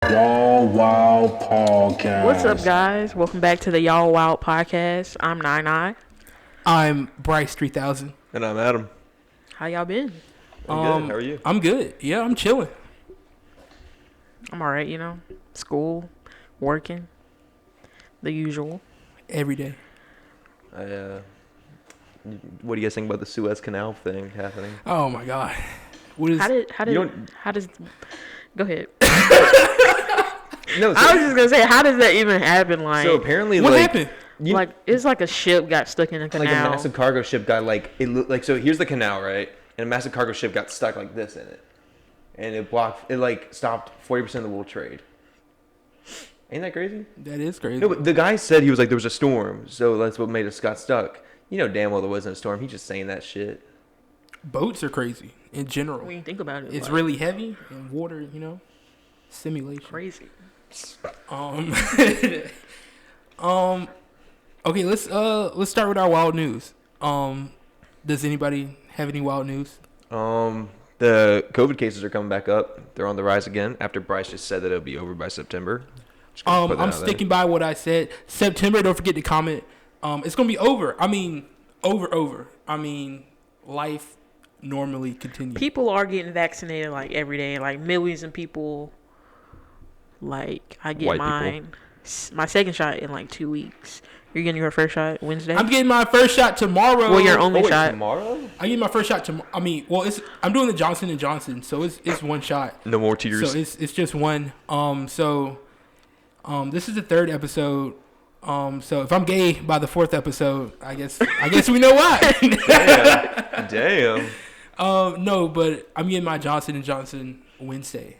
Yall Wild Podcast. What's up, guys? Welcome back to the Yall Wild Podcast. I'm Nyny. I'm brice3000. And I'm Adam. How y'all been? I'm good. How are you? I'm good. Yeah, I'm chilling. I'm alright, you know. School, working, the usual. Every day. What do you guys think about the Suez Canal thing happening? Oh my god. What is? How does? Go ahead. No, I was just gonna say, how does that even happen? Like, so apparently, what like, happened? like it's like a ship got stuck in a canal. like a massive cargo ship got so here's the canal, right? And a massive cargo ship got stuck like this in it, and it stopped 40% of the world trade. Ain't that crazy? That is crazy. No, but the guy said he was like there was a storm, so that's what made us got stuck. You know damn well there wasn't a storm. He's just saying that shit. Boats are crazy in general. When you think about it, It's like, really heavy and water. You know, simulation. crazy. Okay, let's start with our wild news. Does anybody have any wild news? The COVID cases are coming back up. They're on the rise again after Bryce just said that it'll be over by September. I'm sticking by what I said. September, don't forget to comment. It's gonna be over. I mean, over. I mean, life normally continues. People are getting vaccinated like every day. Like millions of people. Like I get my second shot in like 2 weeks. You're getting your first shot Wednesday? I'm getting my first shot tomorrow. Well, your only shot tomorrow? I'm getting my first shot tomorrow. I mean, I'm doing the Johnson & Johnson, so it's one shot. No more tears. So it's just one. This is the third episode. So if I'm gay by the fourth episode, I guess we know why. Damn. No, but I'm getting my Johnson & Johnson Wednesday.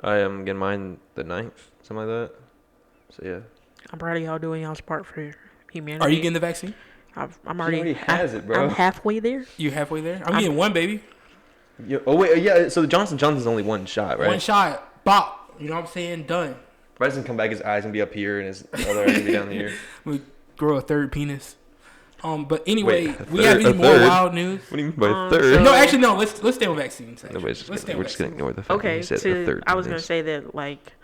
I am getting mine the 9th, something like that. So yeah. I'm proud of y'all doing y'all's part for humanity. Are you getting the vaccine? I'm already. He already has it, bro. I'm halfway there. You halfway there? I'm getting one, baby. Yeah. So the Johnson & Johnson's only one shot, right? One shot. Bop. You know what I'm saying? Done. Bryce can come back. His eyes gonna be up here, and his other eyes gonna be down here. We grow a third penis. But anyway, Wait, we have any more wild news? What do you mean by third? No, actually, no. Let's stay on vaccines. We're just gonna ignore the fact that Okay, he said the third I was gonna penis. say that like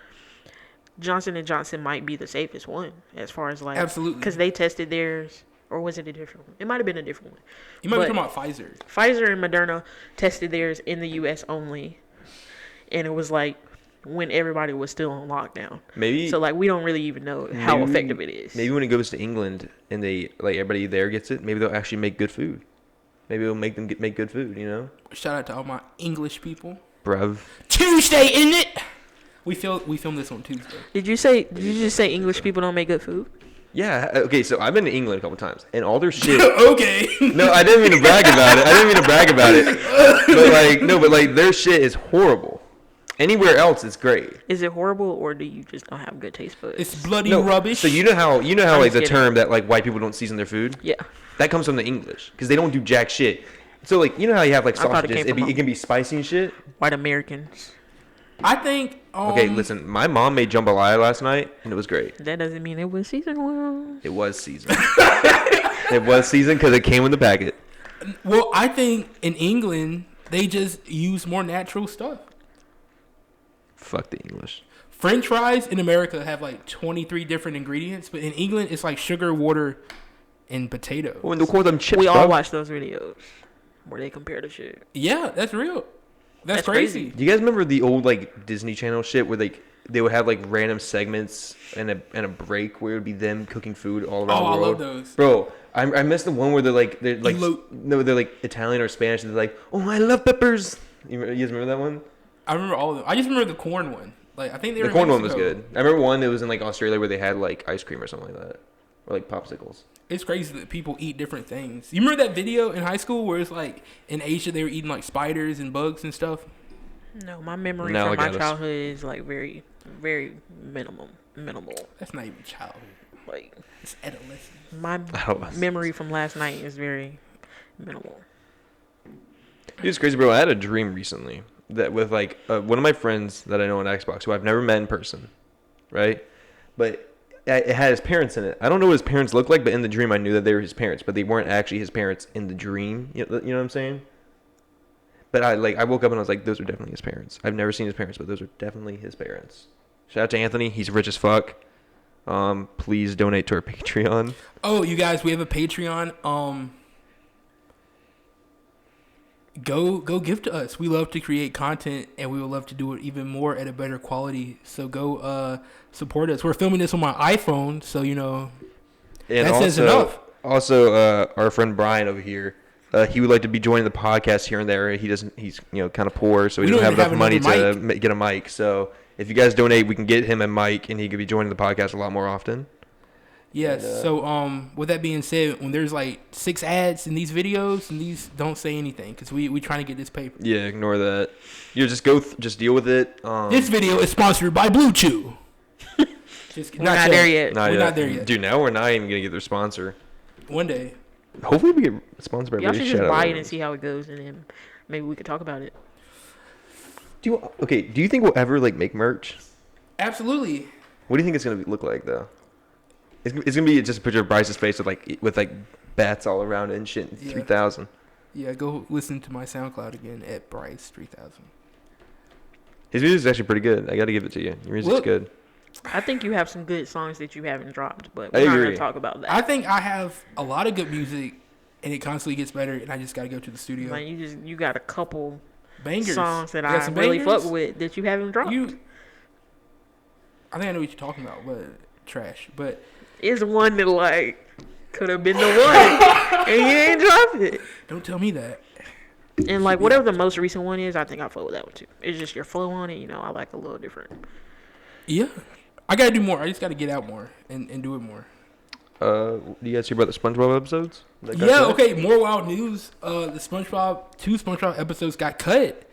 Johnson & Johnson might be the safest one as far as like Absolutely. because they tested theirs, or was it a different one? It might have been a different one. You might be But talking about Pfizer. Pfizer and Moderna tested theirs in the U.S. only, and it was like when everybody was still on lockdown. Maybe So like we don't really even know how effective it is. Maybe when it goes to England and they like everybody there gets it, maybe they'll actually make good food. Maybe it'll make them make good food. You know. Shout out to all my English people. Bruv. Tuesday, isn't it? We filmed this on Tuesday. Did you just say English people don't make good food? Yeah. Okay. So I've been to England a couple times, and all their shit. Okay. No, I didn't mean to brag about it. But like their shit is horrible. Anywhere else, it's great. Is it horrible, or do you just don't have good taste buds? It's bloody rubbish. So you know how I'm like the kidding. term that like white people don't season their food. Yeah. That comes from the English because they don't do jack shit. So like you know how you have like I thought it sausages, came from it can be spicy and shit. White Americans. I think. Okay, listen. My mom made jambalaya last night, and it was great. That doesn't mean it was seasoned well. It was seasoned. It was seasoned because it came in the packet. Well, I think in England they just use more natural stuff. Fuck the English. French fries in America have like 23 different ingredients, but in England it's like sugar, water, and potato. When they call them chips, We all bruv. watch those videos where they compare the shit. Yeah, that's real. That's crazy. Do you guys remember the old like Disney Channel shit where they would have like random segments and a break where it would be them cooking food all around the world? I love those. Bro, I miss the one where they're like they're like Italian or Spanish and they're like, oh, I love peppers. You guys remember that one? I remember all of them. I just remember the corn one. Like I think they were The corn in one was Mexico. good. I remember one that was in like Australia where they had like ice cream or something like that, or like popsicles. It's crazy that people eat different things. You remember that video in high school where it's like in Asia they were eating like spiders and bugs and stuff? No, my memory Now from look my at us. childhood is like very, very minimal. That's not even childhood. Like It's adolescence. my Adolescence. memory from last night is very minimal. It's crazy, bro. I had a dream recently that with like one of my friends that I know on Xbox who I've never met in person, right? But it had his parents in it. I don't know what his parents looked like, but in the dream I knew that they were his parents, but they weren't actually his parents in the dream. You know what I'm saying? But I woke up and I was like, those are definitely his parents. I've never seen his parents, but those are definitely his parents. Shout out to Anthony. He's rich as fuck. Please donate to our Patreon. Oh, you guys, we have a Patreon. Go give to us. We love to create content, and we would love to do it even more at a better quality. So go support us. We're filming this on my iPhone, so and that says enough. Also, our friend Brian over here, he would like to be joining the podcast here and there. He's kind of poor, so he doesn't have enough money to get a mic. So if you guys donate, we can get him a mic, and he could be joining the podcast a lot more often. Yes. And, so with that being said, when there's like 6 ads in these videos, and these don't say anything because we trying to get this paper. Yeah, ignore that. You just just deal with it. This video is sponsored by Blue Chew. We're not there yet. We're not there yet. Dude, now we're not even gonna get their sponsor. One day. Hopefully we get sponsored by. Y'all should just buy it and see how it goes, and then maybe we could talk about it. Do you think we'll ever make merch? Absolutely. What do you think it's gonna look like though? It's gonna be just a picture of Bryce's face with bats all around it and shit. Yeah. 3000. Yeah, go listen to my SoundCloud again at brice3000. His music's actually pretty good. I got to give it to you. Your music's good. I think you have some good songs that you haven't dropped, but we're not gonna talk about that. I think I have a lot of good music, and it constantly gets better, and I just gotta go to the studio. Like you got a couple bangers songs that I really fuck with that you haven't dropped. I think I know what you're talking about, but trash. But it's one that could have been the one, and you ain't dropped it. Don't tell me that. And whatever the most recent one is, I think I fuck with that one too. It's just your flow on it, I like a little different. Yeah, I gotta do more. I just gotta get out more and do it more. Do you guys hear about the SpongeBob episodes? Yeah. Okay. More wild news. The two SpongeBob episodes got cut,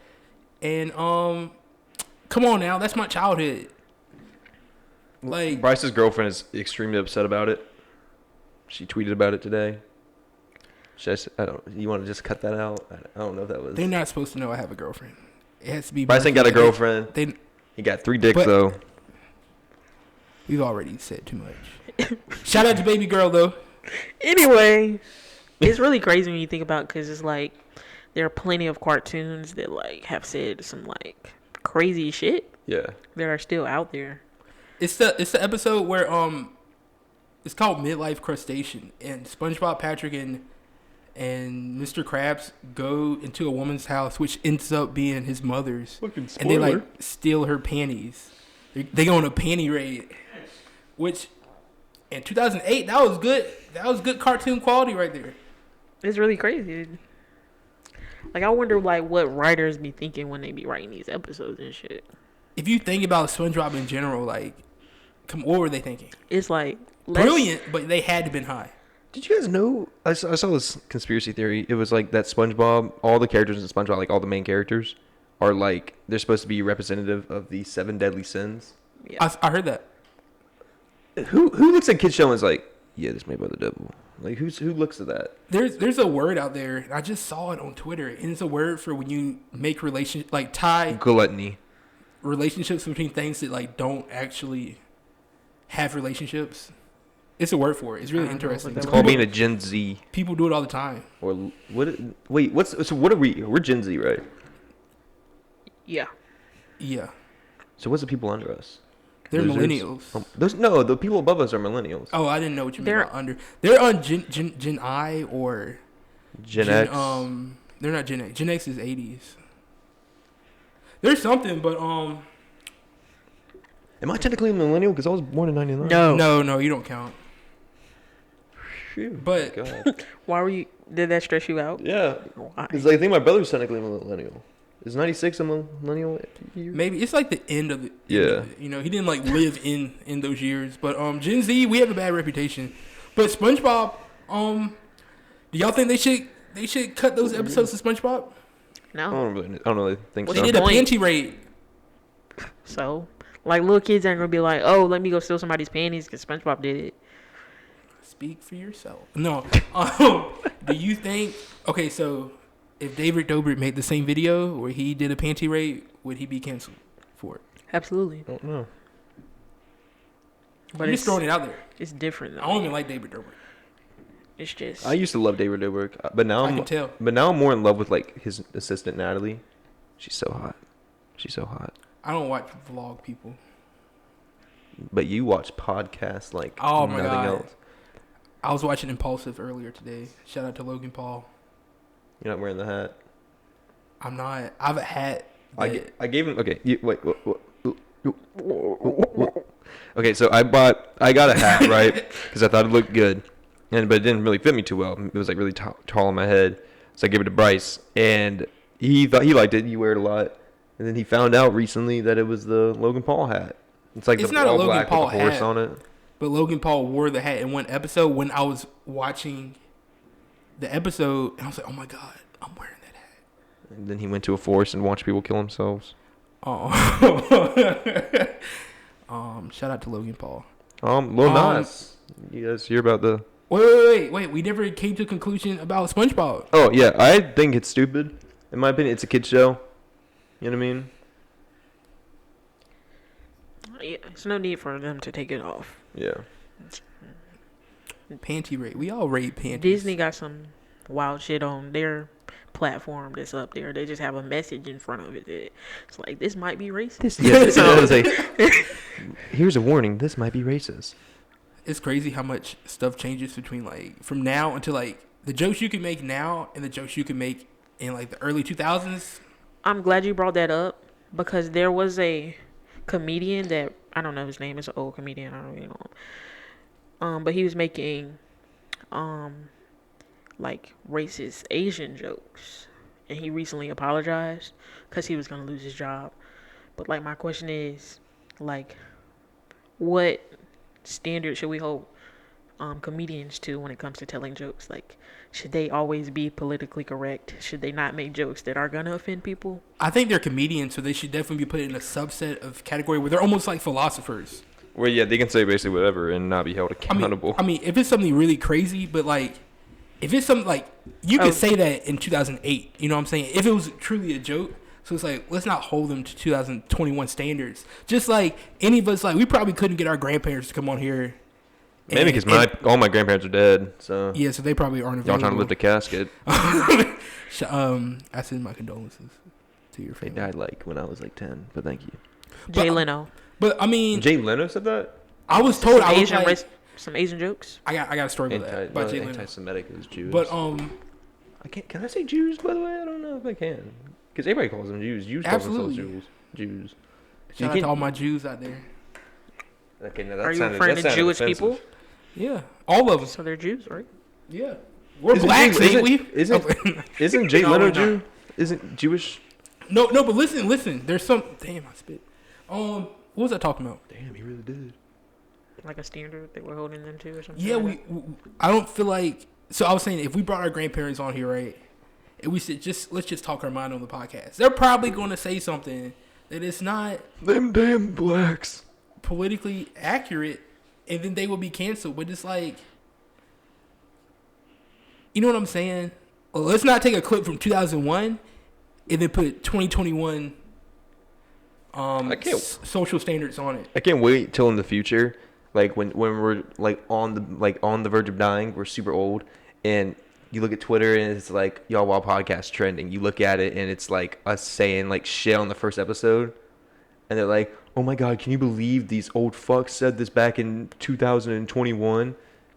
and come on now, that's my childhood. Bryce's girlfriend is extremely upset about it. She tweeted about it today. You want to just cut that out? I don't know if that was. They're not supposed to know I have a girlfriend. It has to be. Bryce ain't got a girlfriend. He got 3 dicks though. We've already said too much. Shout out to baby girl though. Anyway, it's really crazy when you think about, because it's there are plenty of cartoons that have said some crazy shit. Yeah. That are still out there. It's the episode where it's called Midlife Crustacean, and SpongeBob, Patrick, and Mr. Krabs go into a woman's house, which ends up being his mother's. Fucking spoiler. And they steal her panties. They go on a panty raid, which in 2008 that was good. That was good cartoon quality right there. It's really crazy. I wonder what writers be thinking when they be writing these episodes and shit. If you think about SpongeBob in general, what were they thinking? It's brilliant, but they had to have been high. Did you guys know? I saw this conspiracy theory. It was that SpongeBob, all the characters in SpongeBob, all the main characters, are they're supposed to be representative of the 7 deadly sins. Yeah. I heard that. Who looks at Kid Show and is yeah, this is made by the devil? Who looks at that? There's a word out there, and I just saw it on Twitter, and it's a word for when you make tie gluttony. Relationships between things that don't actually have relationships. It's a word for it. It's really interesting. It's called being a Gen Z. People do it all the time. Or what? Wait, what are we? We're Gen Z, right? Yeah. Yeah. So what's the people under us? They're millennials. The people above us are millennials. Oh, I didn't know what you meant by under. They're on Gen I or Gen X. They're not Gen X. Gen X is 80s. There's something, but Am I technically a millennial? Because I was born in 99. No, you don't count. Shoot. But why were you? Did that stress you out? Yeah. Because I think my brother's technically a millennial. Is 96 a millennial year? Maybe it's the end of it. Yeah. He didn't live in those years. But Gen Z, we have a bad reputation. But SpongeBob, do y'all think they should cut those episodes of SpongeBob? No. I don't really think so. They did a panty raid. So, little kids aren't gonna be oh, let me go steal somebody's panties because SpongeBob did it. Speak for yourself. No. Do you think? Okay, so if David Dobrik made the same video where he did a panty raid, would he be canceled for it? Absolutely. I don't know. But I'm just throwing it out there. It's different though. I don't even like David Dobrik. It's just. I used to love David Dobrik, but now I can tell. But now I'm more in love with like his assistant Natalie. She's so hot. She's so hot. I don't watch vlog people. But you watch podcasts like Oh my nothing God. else. I was watching Impulsive earlier today. Shout out to Logan Paul. You're not wearing the hat. I'm not. I have a hat. I gave him. Okay, wait. Okay, so I got a hat, right? Because I thought it looked good, but it didn't really fit me too well. It was like really tall on my head, so I gave it to Bryce, and he thought he liked it. He wear it a lot, and then he found out recently that it was the Logan Paul hat. It's like It's the not a all Logan black Paul with a horse hat. on it. But Logan Paul wore the hat in one episode when I was watching the episode, and I was like, "Oh my God, I'm wearing that hat." And then he went to a forest and watched people kill themselves. Oh. Shout out to Logan Paul. Lil Nas. You guys hear about the? Wait. We never came to a conclusion about SpongeBob. Oh yeah, I think it's stupid. In my opinion, it's a kid show. You know what I mean? Yeah, there's no need for them to take it off. Yeah. Panty raid. We all raid panties. Disney got some wild shit on their platform that's up there. They just have a message in front of it. It's like, this might be racist. Here's a warning. This might be racist. It's crazy how much stuff changes between like from now until like the jokes you can make now and the jokes you can make in like the early 2000s. I'm glad you brought that up because there was a comedian that I don't know his name. It's an old comedian. I don't really know him. But he was making like racist Asian jokes, and he recently apologized because he was gonna lose his job. But like my question is, like, what standard should we hold comedians to when it comes to telling jokes? Like, should they always be politically correct? Should they not make jokes that are gonna offend people? I think they're comedians, so they should definitely be put in a subset of category where they're almost like philosophers. Well, yeah, they can say basically whatever and not be held accountable. I mean, if it's something really crazy, but like, if it's something like, you could say that in 2008, you know what I'm saying? If it was truly a joke, so it's like, let's not hold them to 2021 standards. Just like any of us, like, we probably couldn't get our grandparents to come on here. Maybe because all my grandparents are dead, so yeah, so they probably aren't available. y'all trying to lift a casket. I send my condolences to your They family. died like when I was like 10, but thank you. Jay Leno. But I mean, Jay Leno said that? I was told I was Asian like, some Asian jokes. I got a story about that. About Jay Leno. Anti-Semitic is Jews. But I can't. Can I say Jews? By the way, I don't know if I can, because everybody calls them Jews. Jews call themselves Jews. shout out to all my Jews out there. Okay, now Are you referring to Jewish people? Yeah, all of them. So they're Jews, right? Yeah, we're blacks, ain't we? Isn't Jay No, Leno we're Jew? Isn't Jewish? No, but listen. There's some. Damn, I spit. What was I talking about? Damn, he really did. Like a standard that we're holding them to or something? Yeah, like I don't feel like. So I was saying, if we brought our grandparents on here, right, and we said let's just talk our mind on the podcast, they're probably going to say something that is not Them damn blacks. politically accurate, and then they will be canceled. But it's like, you know what I'm saying? Well, let's not take a clip from 2001 and then put 2021 social standards on it. I can't wait till in the future, like when we're like on the verge of dying, we're super old, and you look at Twitter and it's like Yall Wild Podcast trending. You look at it and it's like us saying like shit on the first episode, and they're like, "Oh my God, can you believe these old fucks said this back in 2021?"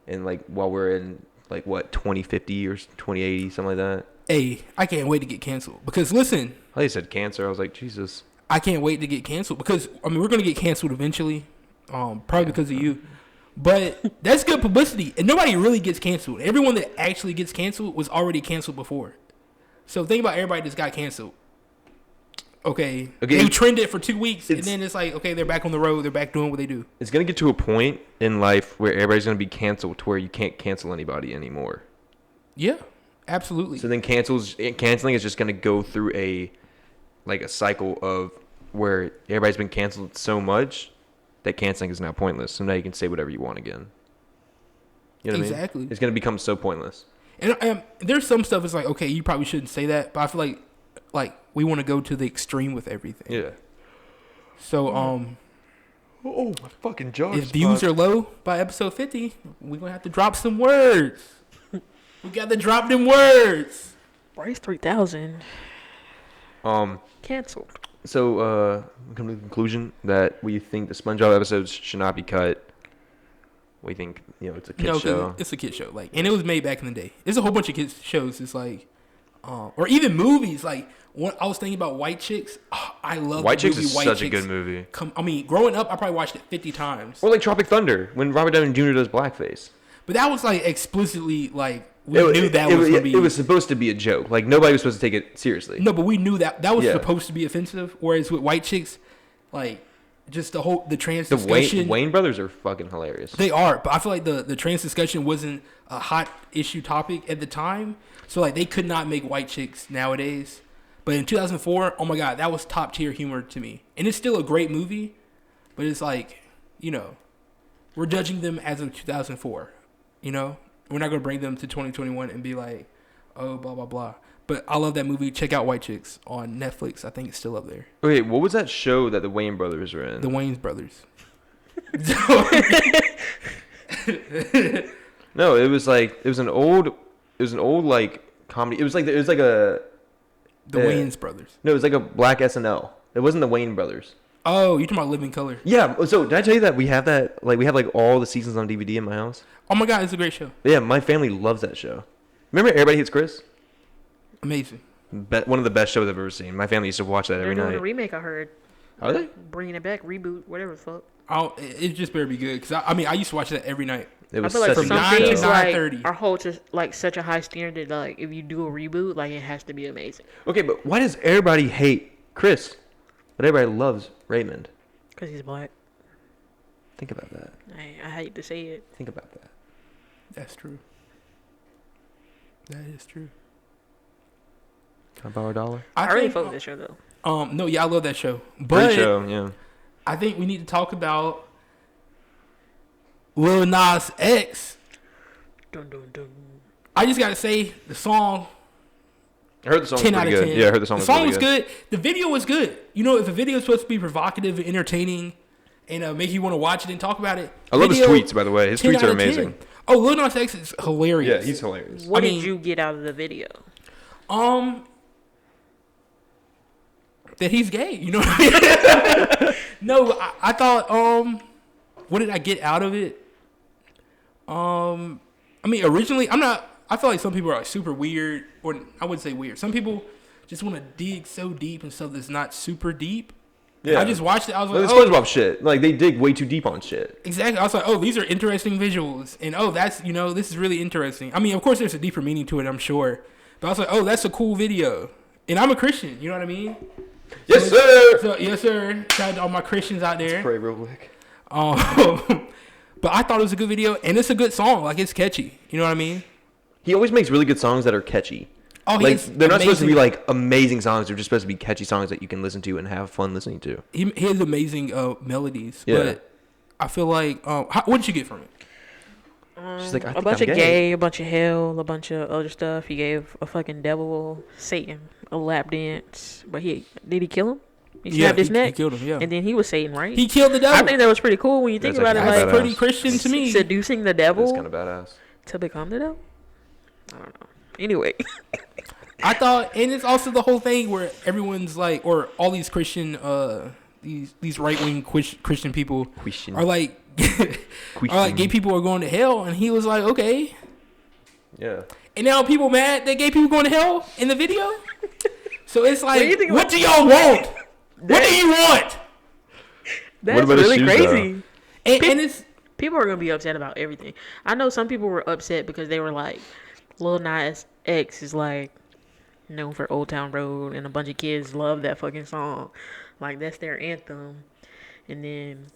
And like while we're in like what 2050 or 2080, something like that. Hey, I can't wait to get canceled because listen. I thought you said cancer. I was like, Jesus. I can't wait to get canceled because I mean we're gonna get canceled eventually, probably because of you. But that's good publicity, and nobody really gets canceled. Everyone that actually gets canceled was already canceled before. So think about everybody that's got canceled. Okay, they trended for 2 weeks, and then it's like, okay, they're back on the road. They're back doing what they do. It's gonna get to a point in life where everybody's gonna be canceled to where you can't cancel anybody anymore. Yeah, absolutely. So then canceling is just gonna go through a cycle of where everybody's been canceled so much that canceling is now pointless. So now you can say whatever you want again. You know what Exactly. I mean? It's gonna become so pointless. And there's some stuff that's like, okay, you probably shouldn't say that, but I feel like we want to go to the extreme with everything. Yeah. So Oh, my fucking jaw. if views are low by episode 50, we're gonna have to drop some words. We got to drop them words. brice3000 canceled. So, we come to the conclusion that we think the SpongeBob episodes should not be cut. We think, it's a kid show. It's a kid show. Like, and it was made back in the day. There's a whole bunch of kids shows. It's like, or even movies. Like, I was thinking about White Chicks. Oh, I love White the Chicks movie is White such Chicks. a good movie. Growing up, I probably watched it 50 times. Or like Tropic Thunder, when Robert Downey Jr. does blackface. But that was like explicitly like we knew that was going to be. It was supposed to be a joke. Like nobody was supposed to take it seriously. No, but we knew that was supposed to be offensive. Whereas with White Chicks, like just the trans discussion. The Wayne brothers are fucking hilarious. They are, but I feel like the trans discussion wasn't a hot issue topic at the time. So like they could not make White Chicks nowadays. But in 2004, oh my god, that was top tier humor to me. And it's still a great movie, but it's like, we're judging them as of 2004. We're not going to bring them to 2021 and be like, oh, blah, blah, blah. But I love that movie. Check out White Chicks on Netflix. I think it's still up there. Okay, what was that show that the Wayne brothers were in? The Wayne's Brothers. No, it was an old like comedy. It was like a The Wayne's Brothers. No, it was like a black SNL. It wasn't the Wayne brothers. Oh, you're talking about Living Color. Yeah. So did I tell you that we have that? Like we have like all the seasons on DVD in my house. Oh my god, it's a great show. Yeah, my family loves that show. Remember Everybody Hates Chris? Amazing. One of the best shows I've ever seen. My family used to watch that every They're night. doing a remake, I heard. Are they? Bringing it back, reboot, whatever the fuck. It just better be good. Because, I used to watch that every night. It was I feel like such some a nine good things to show. like 9:30. are hold to like such a high standard. Like if you do a reboot, like it has to be amazing. Okay, but why does everybody hate Chris, but everybody loves Raymond? Because he's black. Think about that. I hate to say it. Think about that. That's true. That is true. Can I borrow $1? I really fuck with this show though. No, yeah, I love that show. But Great show, yeah. I think we need to talk about Lil Nas X. Dun, dun, dun. I just gotta say the song. I heard the song was 10 out pretty of good. 10. Yeah, I heard the song The was song really was good. The video was good. If a video is supposed to be provocative and entertaining and make you want to watch it and talk about it. I love his tweets, by the way. His 10 tweets out are of 10. amazing. Oh, Lil Nas X is hilarious. Yeah, he's hilarious. What did you get out of the video? That he's gay. You know what I mean? No, I thought, what did I get out of it? Originally, I feel like some people are like super weird, or I wouldn't say weird. Some people just want to dig so deep and stuff that's not super deep. Yeah. I just watched it. I was like, It's oh, SpongeBob shit. Like, they dig way too deep on shit. exactly. I was like, oh, these are interesting visuals. And, that's, this is really interesting. I mean, of course, there's a deeper meaning to it, I'm sure. But I was like, oh, that's a cool video. And I'm a Christian. You know what I mean? Yes, sir! So, yes, sir. Shout out to all my Christians out there. Pray real quick. But I thought it was a good video. And it's a good song. Like, it's catchy. You know what I mean? He always makes really good songs that are catchy. Oh, like, they're not supposed to be like amazing songs. They're just supposed to be catchy songs that you can listen to and have fun listening to. He has amazing melodies. Yeah. But I feel like, what did you get from it? She's like, I A think bunch I'm of gay. gay, a bunch of hell, a bunch of other stuff. He gave a fucking devil, Satan, a lap dance. But did he kill him? He snapped his neck? He killed him, yeah. And then he was Satan, right? He killed the devil. I think that was pretty cool when you think That's about it. actually That's Like, badass. pretty Christian to me. seducing the That's devil kind of badass. to become the devil? I don't know. Anyway. I thought, and it's also the whole thing where everyone's like, or all these Christian, these right wing Christian people Christian. are like, gay people are going to hell, and he was like, okay. Yeah. And now people mad that gay people going to hell in the video. So it's What do you like, think what about- do y'all want? What do you want? That's about his really shoes, crazy. And it's People are going to be upset about everything. I know some people were upset because they were like, Lil Nas X is like known for Old Town Road, and a bunch of kids love that fucking song. Like, that's their anthem. And then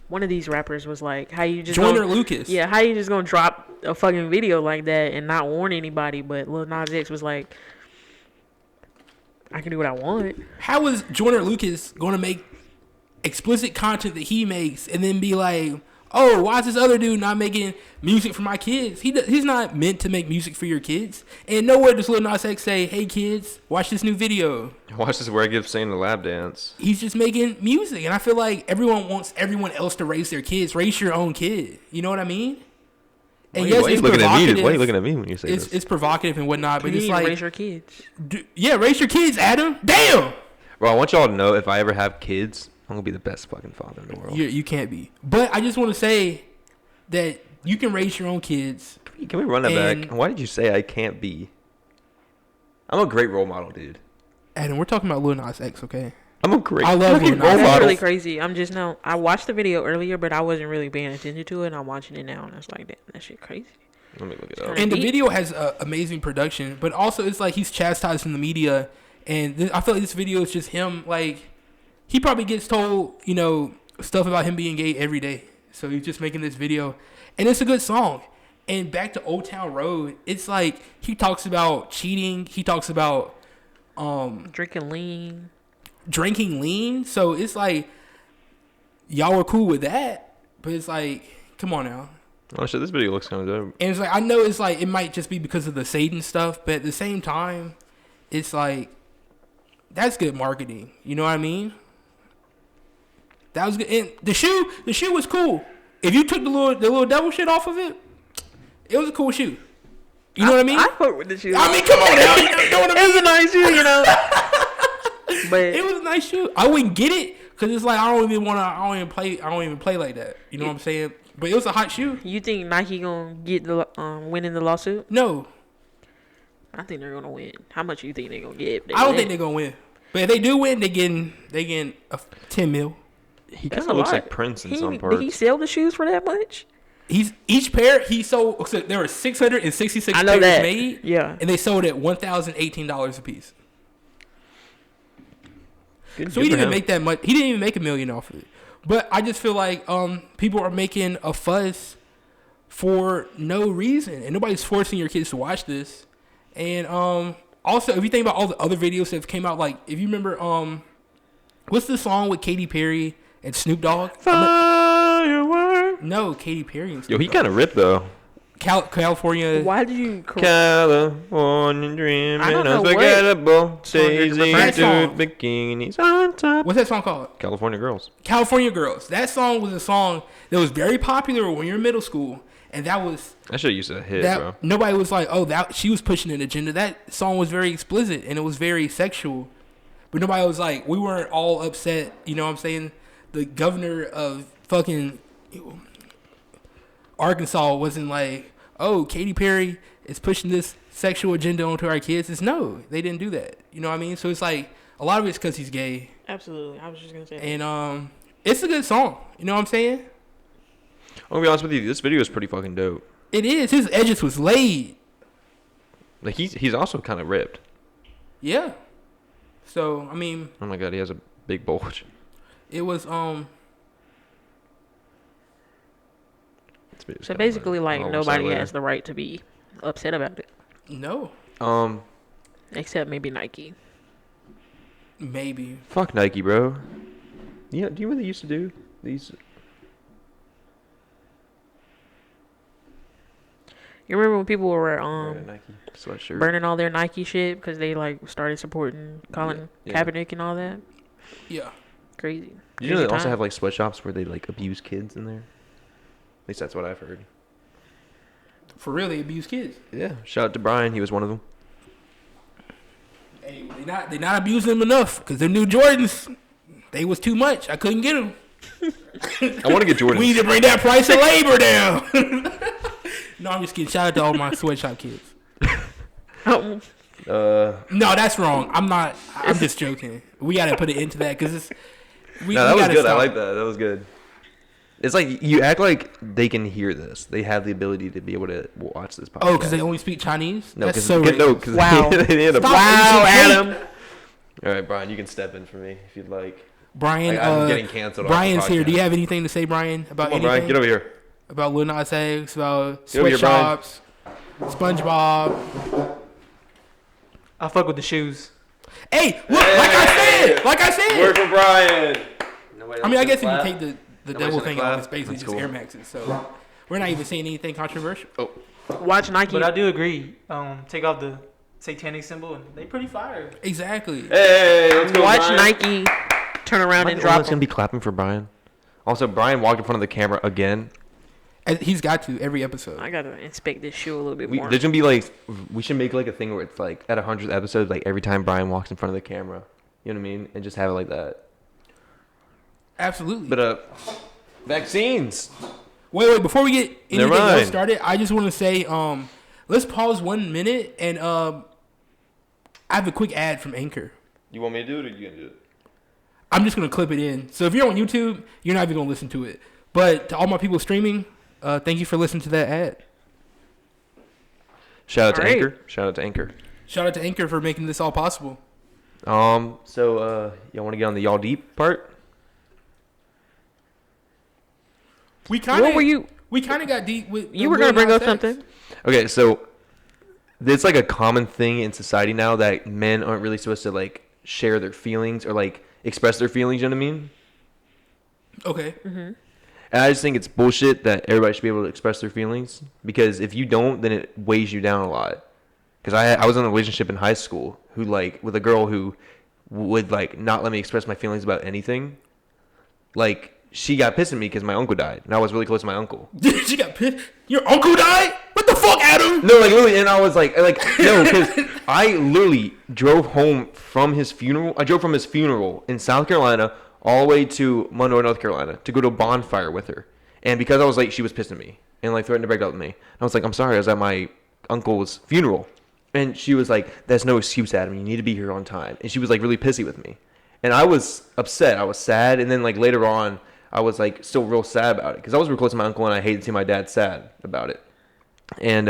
one of these rappers was like, how you just Joyner Lucas. Yeah, how you just gonna drop a fucking video like that and not warn anybody? But Lil Nas X was like, I can do what I want. How is Joyner Lucas going to make explicit content that he makes and then be like, oh, why is this other dude not making music for my kids? He's not meant to make music for your kids. And nowhere does Lil Nas X say, hey kids, watch this new video. Watch this where I give Satan a lap dance. He's just making music. And I feel like everyone wants everyone else to raise their kids. Raise your own kid. You know what I mean? And Why yes, are you it's looking at me? provocative. Why are you looking at me when you say this? It's provocative and whatnot, but You it's need to like, raise your kids. raise your kids, Adam. Damn. Bro, I want y'all to know if I ever have kids, I'm gonna be the best fucking father in the world. You can't be. But I just want to say that you can raise your own kids. Can we run that back? Why did you say I can't be? I'm a great role model, dude. Adam, we're talking about Lil Nas X, okay? I'm a great I love fucking Lil Nas role X. That's model. really crazy. I'm just now. I watched the video earlier, but I wasn't really paying attention to it. And I'm watching it now, and it's like, damn, that shit crazy. Let me look it up. And the video has amazing production, but also it's like he's chastised in the media, and I feel like this video is just him. Like, he probably gets told, stuff about him being gay every day, so he's just making this video, and it's a good song. And back to Old Town Road, it's like he talks about cheating. He talks about Drinking lean. So it's like y'all were cool with that, but it's like, come on now. Oh shit, this video looks kind of dope. And it's like, I know it's like it might just be because of the Satan stuff, but at the same time, it's like that's good marketing. You know what I mean? That was good. And the shoe was cool. If you took the little devil shit off of it, it was a cool shoe. You know what I mean? I fuck with the shoe. I mean, come on now. You know what I mean? It was a nice shoe, But It was a nice shoe. I wouldn't get it because it's like I don't even play like that. You know what I'm saying? But it was a hot shoe. you think Nike gonna get the win in the lawsuit? No, I think they're gonna win. How much you think they're gonna get? I don't think they're gonna win. But if they do win, they getting a 10 mil. He That's kind of a looks lot. like Prince in some Did parts. he sell the shoes for that much? Each pair he sold. So there were 666 I know pairs that. made. Yeah. And they sold at $1,018 a piece. Good So he for didn't even him. make that much. He didn't even make $1 million off of it. But I just feel like people are making a fuss for no reason, and nobody's forcing your kids to watch this. And also, if you think about all the other videos that have came out, like if you remember, what's the song with Katy Perry and Snoop Dogg? Firework. No, Katy Perry and Snoop Yo, he Dogg. kind of ripped though. California. Why did you? California dreaming, I don't know what unforgettable. song you're Daisy referring to. to bikinis on top. What's that song called? California Girls. California Girls. That song was a song that was very popular when you were in middle school, and that was That shit used to hit, that bro. nobody was like, oh, that she was pushing an agenda. That song was very explicit and it was very sexual, but nobody was like, we weren't all upset. You know what I'm saying? The governor of fucking Arkansas wasn't like, oh, Katy Perry is pushing this sexual agenda onto our kids. It's no, they didn't do that. You know what I mean? So it's like a lot of it's because he's gay, Absolutely. I was just gonna say. and it's a good song. You know what I'm saying? I'm gonna be honest with you. This video is pretty fucking dope. It is. His edges was laid. Like he's also kind of ripped. Yeah. So I mean, Oh my god, he has a big bulge. it was This video's So kinda basically, funny. like I'll say nobody later. has the right to be upset about it, no, except maybe Nike. maybe. Fuck Nike, bro. Yeah, do you know what they used to do? These. You remember when people were Nike sweatshirt. burning all their Nike shit because they like started supporting Colin Yeah. Kaepernick and all that? Yeah. Crazy. Do you know they Crazy also time. have like sweatshops where they like abuse kids in there? At least that's what I've heard. For real, they abuse kids. Yeah. Shout out to Brian. He was one of them. Hey, they not abusing them enough because their new Jordans, they was too much. I couldn't get them. I want to get Jordan. We need to bring that price of labor down. No, I'm just kidding. Shout out to all my sweatshop kids. Oh, No, that's wrong. I'm just joking. We gotta put an end to that because it's. No, that was gotta good. I stop. like that. That was good. It's like you act like they can hear this. They have the ability to be able to watch this podcast. Oh, because they only speak Chinese. no, That's because so racist. Wow. they need a Stop wow, Asian Adam. hate. All right, Brian, you can step in for me if you'd like. Brian, Like, I'm getting canceled off the Brian's here. Do you podcast. have anything to say, Brian, about Come on, anything? Brian, get over here. About Lil Nas X, about Get over here, Brian. sweatshops, SpongeBob. I fuck with the shoes. Hey, look, like I said. Word for Brian. I mean, I guess if you take the Nobody's devil gonna thing clap. off, it's basically That's just cool. Air Maxes. So we're not even saying anything controversial. watch Nike. But I do agree. Take off the satanic symbol and they pretty fire. Exactly. Hey, let's go, Watch Brian. Nike turn around and drop Everyone's gonna them. be clapping for Brian. Also, Brian walked in front of the camera again. He's got to every episode. I gotta inspect this shoe a little bit more. There's gonna be like, we should make like a thing where it's like at 100th episode, like every time Brian walks in front of the camera, you know what I mean, and just have it like that. Absolutely. But vaccines. Wait, before we get anything Never mind. else started, I just want to say, let's pause 1 minute and I have a quick ad from Anchor. You want me to do it, or you gonna do it? I'm just gonna clip it in. So if you're on YouTube, you're not even gonna listen to it. But to all my people streaming, thank you for listening to that ad. Shout out to All right. Anchor. Shout out to Anchor. Shout out to Anchor for making this all possible. So y'all want to get on the y'all deep part? We kind What were of you? got deep with. You were gonna bring up something. Okay, so it's like a common thing in society now that men aren't really supposed to like share their feelings or like express their feelings. You know what I mean? Okay. And I just think it's bullshit that everybody should be able to express their feelings, because if you don't, then it weighs you down a lot. Because I was in a relationship in high school who like with a girl who would like not let me express my feelings about anything. Like she got pissed at me because my uncle died, and I was really close to my uncle. She got pissed. Your uncle died? What the fuck, Adam? No, like literally, and I was like no, because I literally drove home from his funeral. I drove from his funeral in South Carolina all the way to Monroe, North Carolina, to go to a bonfire with her. And because I was late, she was pissed at me and like threatened to break up with me. I was like, I'm sorry, I was at my uncle's funeral. And she was like, that's no excuse, Adam. You need to be here on time. And she was like really pissy with me. And I was upset. I was sad. And then like later on, I was like still real sad about it, because I was real close to my uncle and I hated to see my dad sad about it. And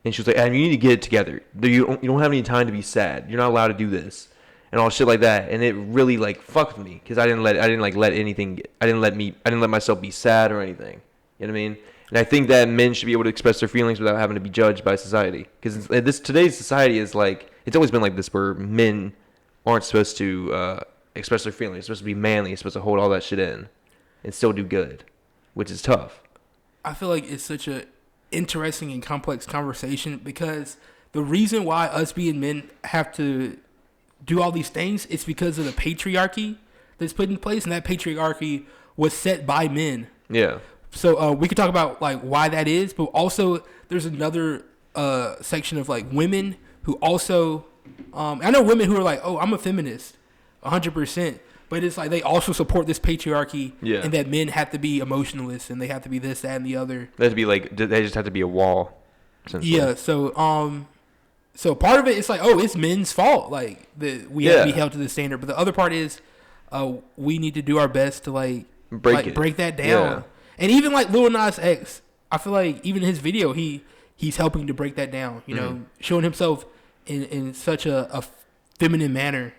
she was like, Adam, you need to get it together. You don't have any time to be sad. You're not allowed to do this. And all shit like that. And it really like fucked with me, because I didn't let myself be sad or anything. You know what I mean? And I think that men should be able to express their feelings without having to be judged by society. Because today's society is like, it's always been like this, where men aren't supposed to express their feelings. It's supposed to be manly. It's supposed to hold all that shit in and still do good, which is tough. I feel like it's such a interesting and complex conversation, because the reason why us being men have to do all these things is because of the patriarchy that's put in place, and that patriarchy was set by men. Yeah. So we could talk about like why that is, but also there's another section of like women who also, I know women who are like, oh, I'm a feminist, 100%, but it's like they also support this patriarchy, Yeah. and that men have to be emotionless and they have to be this, that, and the other. They have to be like, they just have to be a wall, essentially. Yeah. So part of it is like, oh, it's men's fault, like that we have to be held to the standard, but the other part is, we need to do our best to like break that down. Yeah. And even like Lil Nas X, I feel like even his video, he's helping to break that down. You know, showing himself in such a feminine manner.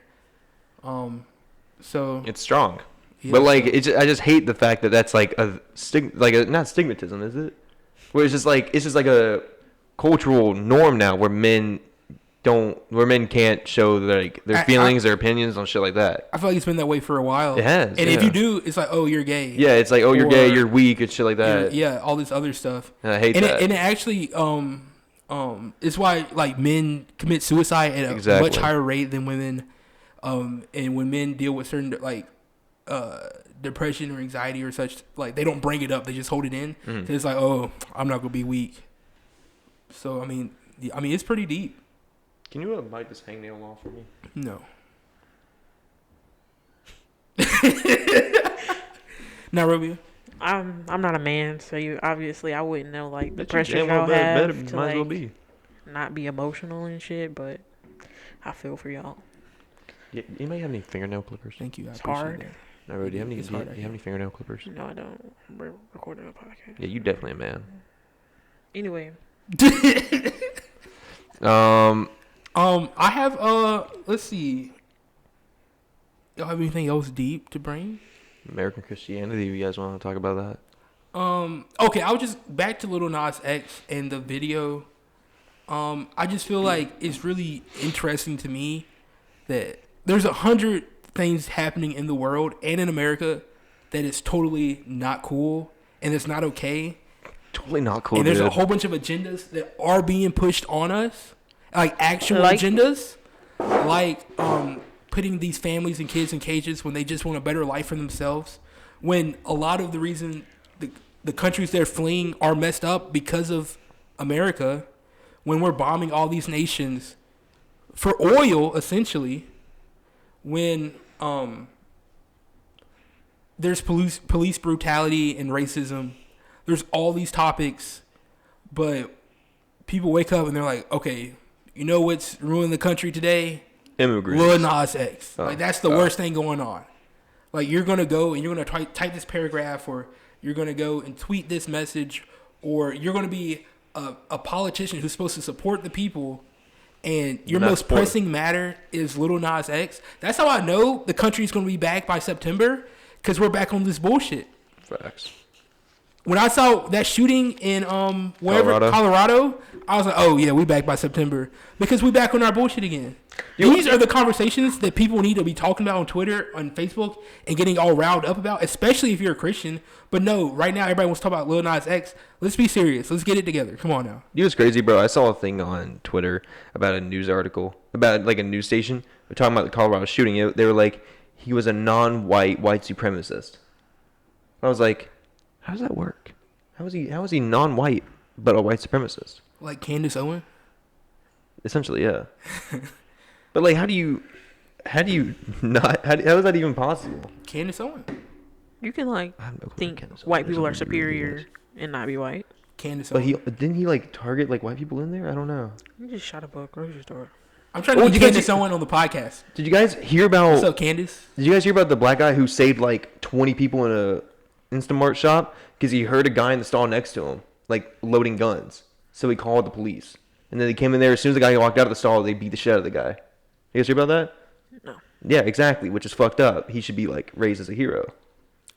So It's strong. yeah. But like, I just hate the fact that that's like not stigmatism, is it? Where it's just like a cultural norm now, where men can't show their feelings, their opinions on shit like that. I feel like it's been that way for a while. It has, And if yeah. you do, it's like, oh, you're gay. Yeah, it's like, oh, you're Or gay, you're weak, and shit like You're- that. yeah, all this other stuff. And I hate And that. it actually it's why like men commit suicide at a Exactly. much higher rate than women. And when men deal with certain like depression or anxiety or such, like they don't bring it up, they just hold it in. Mhm. So it's like, oh, I'm not gonna be weak. So I mean it's pretty deep. Can you mic this hangnail off for me? No. Now, Robio. I'm not a man, so I wouldn't know like the Bet you pressure damn well y'all better- have to might as well like be. not be emotional and shit. But I feel for y'all. Yeah, anybody have any fingernail clippers? Thank you. I It's appreciate hard. that. No, bro, do you have any? It's Do you hard, I have any fingernail clippers? No, I don't. We're recording a podcast. Yeah, you definitely a man. Anyway, I have let's see. Y'all have anything else deep to bring? American Christianity. You guys want to talk about that? Okay, I was just back to Lil Nas X and the video. I just feel like it's really interesting to me that there's 100 things happening in the world and in America that is totally not cool and it's not okay. Totally not cool. And there's dude. a whole bunch of agendas that are being pushed on us, like actual Like- agendas, like putting these families and kids in cages when they just want a better life for themselves. When a lot of the reason the countries they're fleeing are messed up because of America, when we're bombing all these nations for oil, essentially, when there's police brutality and racism, there's all these topics, but people wake up and they're like, okay, you know what's ruining the country today? Immigrants. Lil Nas X. Oh. Like, that's the worst thing going on. Like, you're going to go and you're going to type this paragraph, or you're going to go and tweet this message, or you're going to be a politician who's supposed to support the people, and your most pressing matter is Lil Nas X. That's how I know the country's going to be back by September, because we're back on this bullshit. Facts. When I saw that shooting in Colorado, I was like, oh, yeah, we back by September, because we back on our bullshit again. These are the conversations that people need to be talking about on Twitter, on Facebook, and getting all riled up about, especially if you're a Christian. But no, right now everybody wants to talk about Lil Nas X. Let's be serious. Let's get it together. Come on now. You know what's crazy, bro? I saw a thing on Twitter about a news article, about like a news station. They're talking about the Colorado shooting. They were like, he was a non-white white supremacist. I was like, how does that work? How is he non-white but a white supremacist? Like Candace Owen? Essentially, yeah. But like, how do you not? How is that even possible? Candace Owen. You can like I have no clue think Candace white Owens people are is. superior and not be white. Candace But Owen. didn't he like target like white people in there? I don't know. You just shot up a grocery store. I'm trying to get Candace Owen on the podcast. Did you guys hear about? What's up, Candace? Did you guys hear about the black guy who saved like 20 people in a Instamart shop because he heard a guy in the stall next to him like loading guns? So he called the police, and then they came in there. As soon as the guy walked out of the stall, they beat the shit out of the guy. You guys hear about that? No. Yeah, exactly. Which is fucked up. He should be like raised as a hero.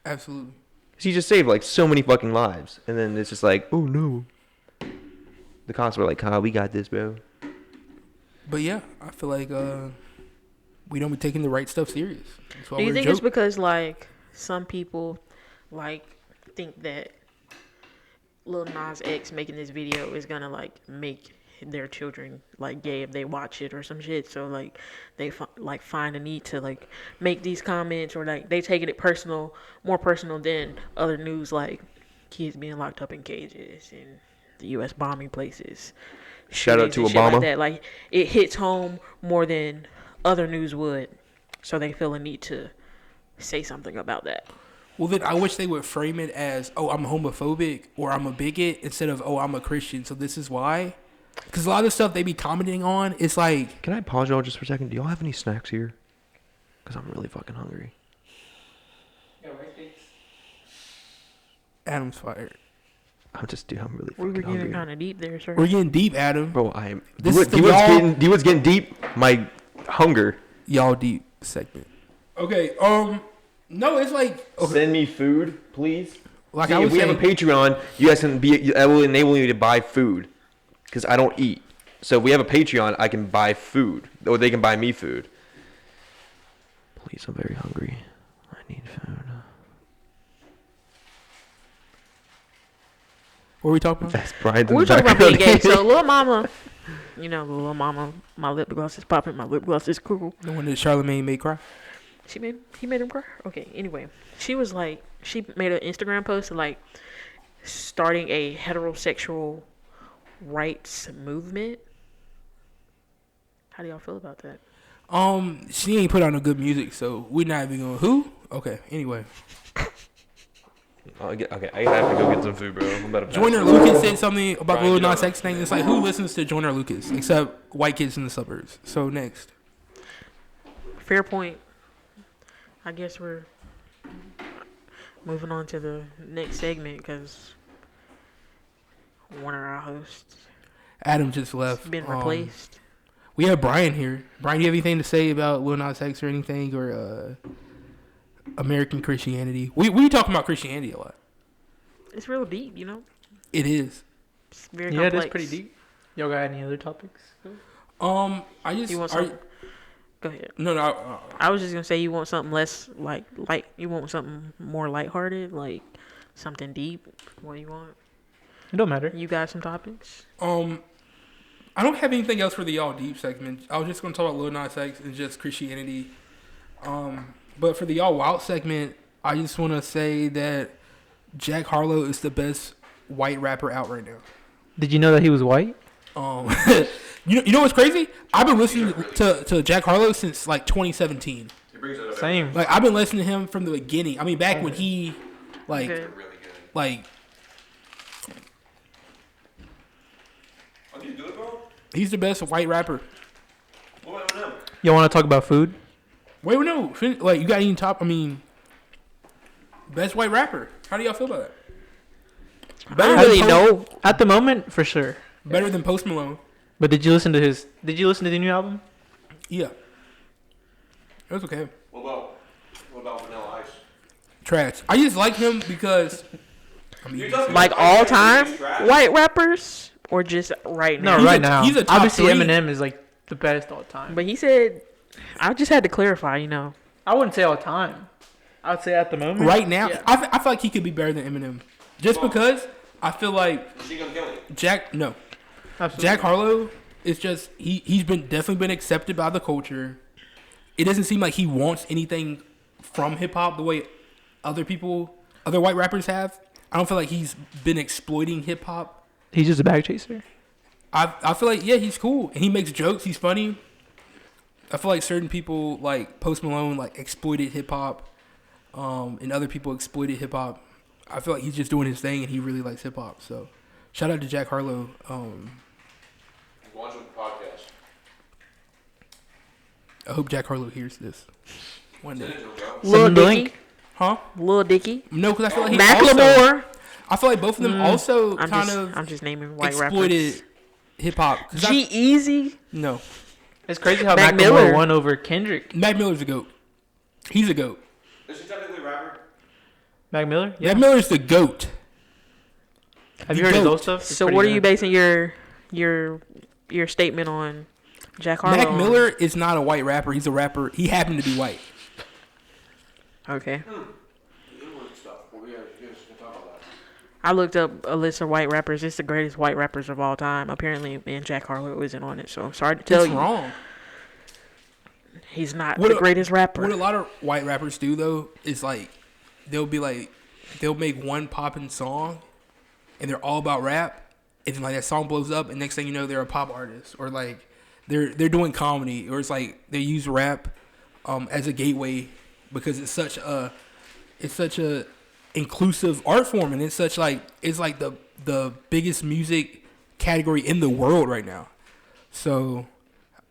Absolutely. He just saved like so many fucking lives, and then it's just like, oh no. The cops were like, "Kyle, we got this, bro." But yeah, I feel like we don't be taking the right stuff serious. That's why Do you we're think joke. it's because like some people like think that Lil Nas X making this video is gonna like make their children like gay if they watch it or some shit? So like they find a need to like make these comments, or like they taking it more personal than other news, like kids being locked up in cages and the U.S. bombing places. Shout out to Obama. Obama. Like that. Like it hits home more than other news would, so they feel a need to say something about that. Well, then I wish they would frame it as, oh, I'm homophobic or I'm a bigot, instead of, oh, I'm a Christian, so this is why. Because a lot of the stuff they be commenting on is like... Can I pause y'all just for a second? Do y'all have any snacks here? Because I'm really fucking hungry. Adam's fired. I'm really We were fucking getting hungry. kind of deep there, sir. We're getting deep, Adam. Bro, I am. This is the y'all- Do what's getting deep? My hunger. Y'all deep segment. Okay, no, it's like... Okay. Send me food, please. Like See, I if was we saying, have a Patreon, you guys can be. That will enable me to buy food, because I don't eat. So if we have a Patreon, I can buy food, or they can buy me food. Please, I'm very hungry. I need food. what are we talking about? That's Brian's in We're the talking about being background. gay. So Lil Mama, Lil Mama, my lip gloss is popping. My lip gloss is cool. The one that Charlamagne made cry? He made him cry. Okay. Anyway, she made an Instagram post like starting a heterosexual rights movement. How do y'all feel about that? She ain't put out no good music, so we're not even going, who? Okay, anyway. Okay, I have to go get some food, bro. I'm about to pass Joyner out. Lucas said something about Brian, Lil get Nas on. X thing. It's like, who listens to Joyner Lucas except white kids in the suburbs? So next. Fair point. I guess we're moving on to the next segment because one of our hosts Adam just left. has been replaced. We have Brian here. Brian, do you have anything to say about Lil Nas X or anything, or American Christianity? We talking about Christianity a lot. It's real deep, It is. It's very Yeah, it complex. is pretty deep. Y'all got any other topics? I just You want something? Go ahead. no. I was just gonna say you want something less like you want something more lighthearted, like something deep. What do you want? It don't matter. You got some topics? I don't have anything else for the Y'all Deep segment. I was just going to talk about Lil Nas X and just Christianity. But for the Y'all Wild segment, I just want to say that Jack Harlow is the best white rapper out right now. Did you know that he was white? You know what's crazy? I've been listening to Jack Harlow since like 2017. Same. Like I've been listening to him from the beginning. I mean, back when he like Okay. like I'll do it, bro. he's the best white rapper. You want to talk about food? Wait, no, like you got any top? I mean, best white rapper. How do y'all feel about that? I don't really know. At the moment, for sure. Better than Post Malone. But did you listen to the new album? Yeah, it was okay. What about Vanilla Ice? Trash. I just like him because I mean, Like all time white rappers or just right now? No, right now. He's a top Obviously, 3. Eminem is like the best all time. But he said, I just had to clarify, you know. I wouldn't say all time. I would say at the moment. right now, Yeah. I feel like he could be better than Eminem, just because I feel like Jack Absolutely. Harlow is just he's definitely been accepted by the culture. It doesn't seem like he wants anything from hip hop the way other white rappers have. I don't feel like he's been exploiting hip hop. He's just a bag chaser. I feel like he's cool and he makes jokes. He's funny. I feel like certain people like Post Malone like exploited hip hop, and other people exploited hip hop. I feel like he's just doing his thing and he really likes hip hop. So shout out to Jack Harlow. Watching the podcast. I hope Jack Harlow hears this one day. Lil Send him the Dicky. link. Huh? Lil Dicky. No, because I feel like he Macklemore. I feel like both of them also I'm kind just of naming white exploited rappers. hip hop. G-Eazy. No, It's crazy how Mac Macklemore Miller. won over Kendrick. Mac Miller's a goat. He's a goat. Is he technically a rapper? Mac Miller? Mac Miller's the goat. Have you heard his goat. old stuff? It's So pretty what are you good. basing your statement on Jack Harlow? Mac Miller is not a white rapper. He's a rapper. He happened to be white. Okay. I looked up a list of white rappers. It's the greatest white rappers of all time. Apparently, and Jack Harlow isn't on it. So I'm sorry to tell That's you, wrong. he's not What the a- greatest rapper. What a lot of white rappers do though is like they'll make one poppin' song, and they're all about rap, and then like that song blows up, and next thing you know they're a pop artist, or like they're doing comedy, or it's like they use rap as a gateway because it's such a inclusive art form, and it's like the biggest music category in the world right now. So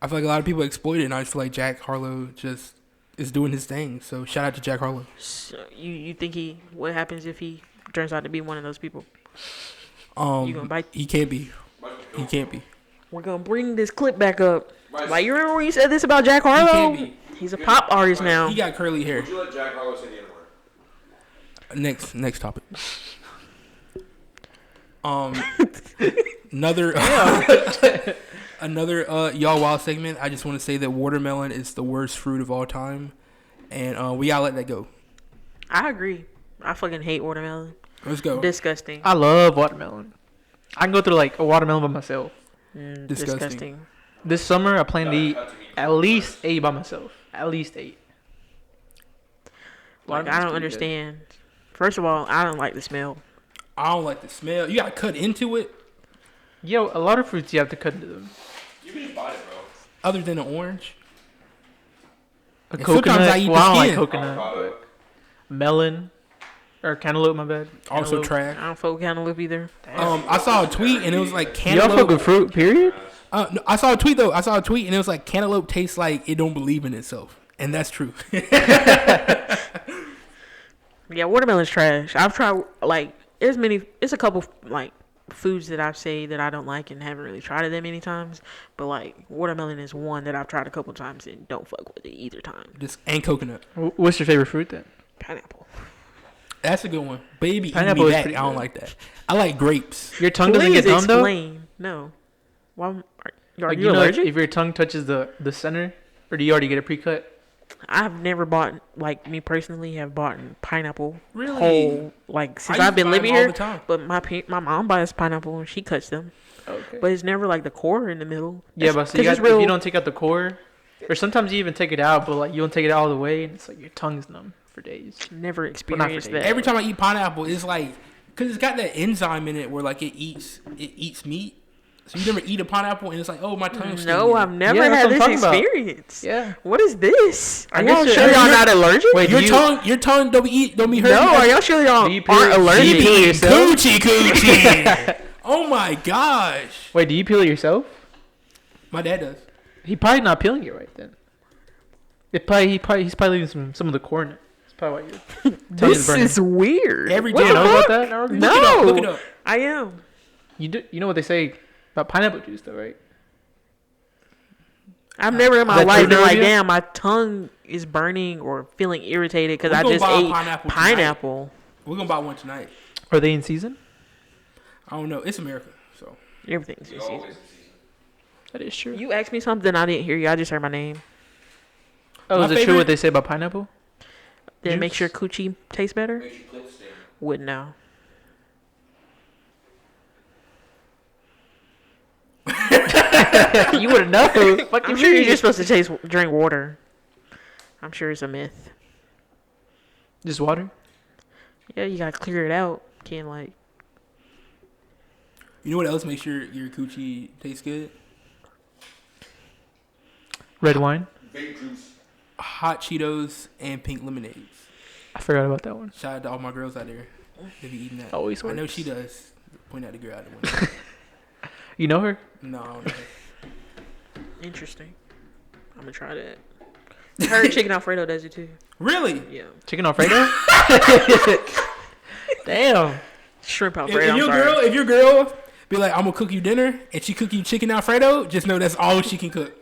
I feel like a lot of people exploit it, and I just feel like Jack Harlow just is doing his thing. So shout out to Jack Harlow. So you think what happens if he turns out to be one of those people? You gonna bite? He can't be. He can't be. We're gonna bring this clip back up. Like, you remember when you said this about Jack Harlow? can't be. He's a pop artist now. He got curly hair. Would you let Jack Harlow say the N-word? Next topic. Another Yall Wild segment. I just want to say that watermelon is the worst fruit of all time, and we gotta let that go. I agree. I fucking hate watermelon. Let's go. Disgusting. I love watermelon. I can go through like a watermelon by myself. Disgusting. This summer, I plan to eat at least 8 by myself. At least 8. Like, I don't understand. First of all, I don't like the smell. I don't like the smell. You gotta cut into it. Yo, a lot of fruits you have to cut into them. You can just buy it, bro. Other than an orange. A And sometimes coconut. I eat Well, I the don't like skin. coconut. But melon. Or cantaloupe, my bad. Also Cantaloupe. trash. I don't fuck with cantaloupe either. I saw a tweet and it was like Y'all fuck cantaloupe. with fruit, period? No, I saw a tweet though. I saw a tweet and it was like cantaloupe tastes like it don't believe in itself, and that's true. Yeah, watermelon's trash. I've tried, like, it's a couple, like, foods that I've said that I don't like and haven't really tried it that many times. But, like, watermelon is one that I've tried a couple times and don't fuck with it either time. And coconut. What's your favorite fruit then? Pineapple. That's a good one. Baby, Pineapple eat me is back. I pretty don't good. like that. I like grapes. Your tongue doesn't get Please numb though? explain. No. Why? Are Like, you allergic? if your tongue touches the center, or do you already get it pre-cut? I've never bought, like, me personally have bought pineapple Really? whole, like, since I I've been used to buy living them all here. the time. But my mom buys pineapple and she cuts them. Okay. But it's never, like, the core in the middle. Yeah, but so you 'cause got, it's real- if you don't take out the core, or sometimes you even take it out, but like you don't take it out all the way, and it's like your tongue's numb. for days. Never Well, not experienced for that. days. Every time I eat pineapple, it's like, cause it's got that enzyme in it where like it eats meat. So you never eat a pineapple and it's like, oh, my tongue's No, stinging. I've never Yeah, that's had what I'm this talking about. experience. Yeah. What is this? Are I y'all guess sure you're- y'all not allergic? Wait, Your do you- tongue don't be hurting. No, are y'all sure y'all Do you peel- aren't do you allergic? peel yourself? Coochie. Oh my gosh. Wait, do you peel it yourself? My dad does. He probably not peeling it right then. He's probably leaving some of the core in it. That's probably why your tongue This burning. is weird. Every What, day. you know about that? No. Look it up. I am. You know what they say about pineapple juice, though, right? I've never in my that life true, been like, Olivia? damn, my tongue is burning or feeling irritated because We I gonna just buy a ate pineapple pineapple. We're gonna buy one tonight. Are they in season? I don't know. It's America, so Everything's in season. That is true. You asked me something, I didn't hear you. I just heard my name. Oh, My is it true favorite- what they say about pineapple? Did it make Juice? your coochie taste better? Wouldn't know. You would know. Fuck I'm you sure you're mean? just supposed to drink water. I'm sure it's a myth. Just water? Yeah, you gotta clear it out. Can't like. you know what else makes your coochie taste good? Red wine? Hot Cheetos and pink lemonades. I forgot about that one. Shout out to all my girls out there. They be eating that. Always I know works. she does. Point out the girl out the window. You know her? No, I don't know. Interesting. I'm gonna try that. I heard Chicken Alfredo does it too. Really? Yeah. Chicken Alfredo? Damn. Shrimp If, Alfredo. if your girl be like, I'm gonna cook you dinner, and she cook you chicken Alfredo, just know that's all she can cook.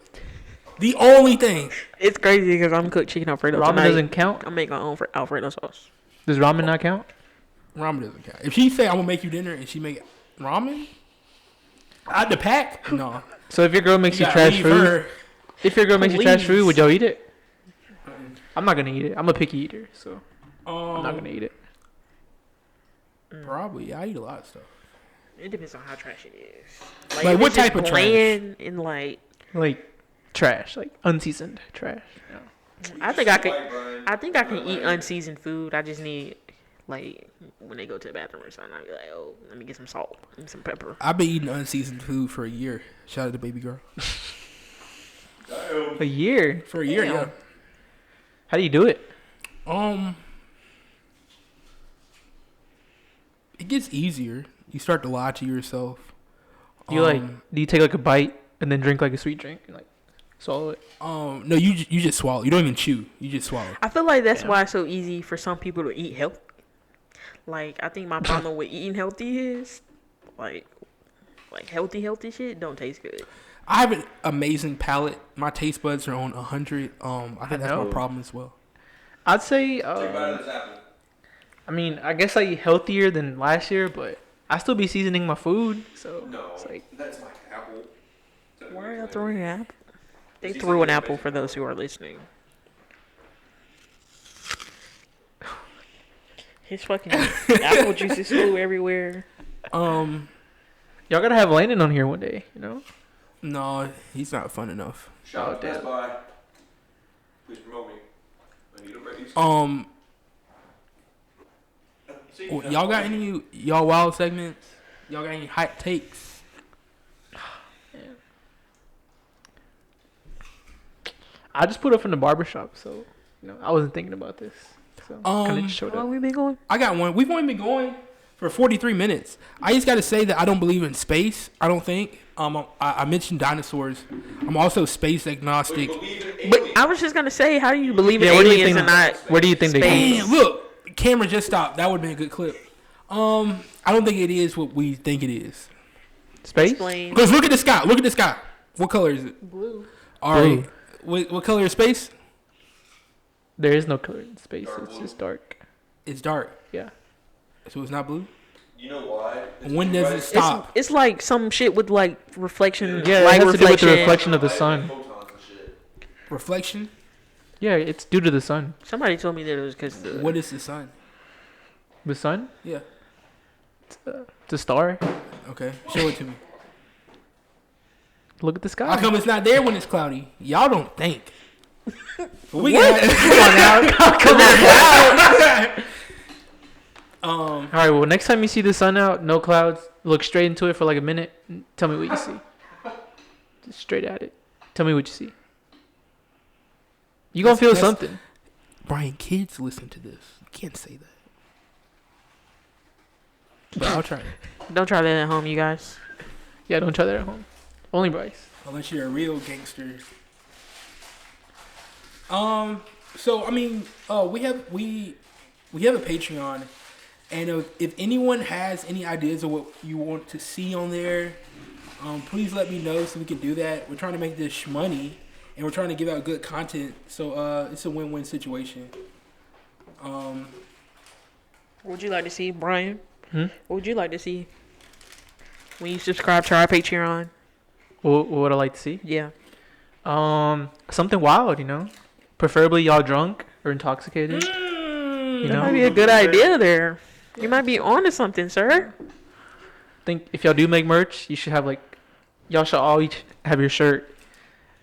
The only thing. It's crazy because I'm cook chicken Alfredo Ramen tonight. doesn't count? I'm making my own for Alfredo sauce. Does ramen not count? Ramen doesn't count. If she say I'm gonna make you dinner and she make ramen out the pack, no. So if your girl makes you gotta trash leave food, her. if your girl makes you trash food, Please. would y'all eat it? I'm not gonna eat it. I'm a picky eater, so I'm not Um, gonna eat it. probably. I eat a lot of stuff. It depends on how trash it is. Like, if what it's just type of trash? bland and like, Like trash, like unseasoned trash. I think I can eat unseasoned food. I just need like when they go to the bathroom or something, I'll be like, oh, let me get some salt and some pepper. I've been eating unseasoned food for a year. Shout out to baby girl. A year? For a year, Damn. yeah. How do you do it? It gets easier. You start to lie to yourself. Do you do you take like a bite and then drink like a sweet drink and like swallow it? No, you just swallow. You don't even chew. You just swallow. I feel like that's why it's so easy for some people to eat healthy. Like I think my problem with eating healthy is like healthy shit don't taste good. I have an amazing palate. My taste buds are on 100. I think that's my know. problem as well. I'd say I mean, I guess I eat healthier than last year, but I still be seasoning my food, so it's like That's my apple. Why are y'all throwing an apple? They threw an apple for those who are listening. His fucking apple juices flew everywhere. y'all gotta have Landon on here one day, you know? No, he's not fun enough. Shout out to damn. Best Buy. Please promote me. I need a raise. Y'all got any y'all wild segments? Y'all got any hot takes? I just put up from the barbershop, so you know, I wasn't thinking about this. So kind of just showed How long up. we been going? I got one. We've only been going for 43 minutes. I just got to say that I don't believe in space. I don't think. I mentioned dinosaurs. I'm also space agnostic. But I was just gonna say, how do you believe in Yeah, where do you aliens think- and not? Where do you think they space? came Man, look, camera just stopped. That would have been a good clip. I don't think it is what we think it is. Space? Explain. Because look at the sky. Look at the sky. What color is it? Blue. All right. What color is space? There is no color in space. It's just dark. It's dark. Yeah. So it's not blue? You know why? When does it stop? It's like some shit with like reflection. Yeah, light it has to do with the reflection. reflection of the sun. Photons and shit. Reflection? Yeah, it's due to the sun. Somebody told me that it was because the. What is the sun? The sun? Yeah. It's a star. Okay. Show it to me. Look at the sky. How come it's not there when it's cloudy? Y'all don't think. We got come on now. Come on. All right. Well, next time you see the sun out, no clouds, look straight into it for like a minute. And tell me what you see. Just straight at it. Tell me what you see. You gonna feel something. Brian, kids listen to this. You can't say that. But I'll try it. Don't try that at home, you guys. Yeah, don't try that at home. Only Bryce. Unless you're a real gangster. So I mean, we have a Patreon, and if anyone has any ideas of what you want to see on there, please let me know so we can do that. We're trying to make this money, and we're trying to give out good content, so it's a win-win situation. What would you like to see, Brian? What would you like to see when you subscribe to our Patreon? What would I like to see? Yeah. Something wild, you know. Preferably y'all drunk or intoxicated. That might be a good idea there. You might be onto something, sir. I think if y'all do make merch, you should have y'all should all each have your shirt,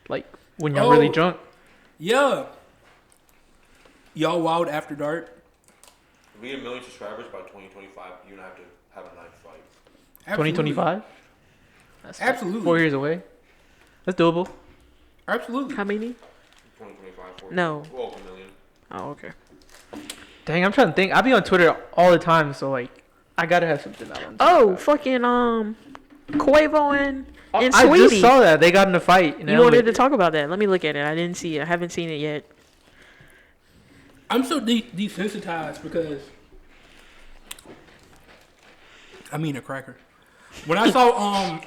when y'all really drunk. Yeah. Y'all Wild After Dark. If we get 1 million subscribers by 2025, you're gonna have to have a knife fight. 2025. That's Absolutely. 4 years away. That's doable. Absolutely. How many? 2025. No. Well, 1 million. Oh, okay. Dang, I'm trying to think. I be on Twitter all the time, so I gotta have something out on Twitter. Oh, fucking Quavo and I Sweetie. just saw that they got in a fight. You wanted to talk about that? Let me look at it. I didn't see it. I haven't seen it yet. I'm so desensitized because I mean a cracker. When I saw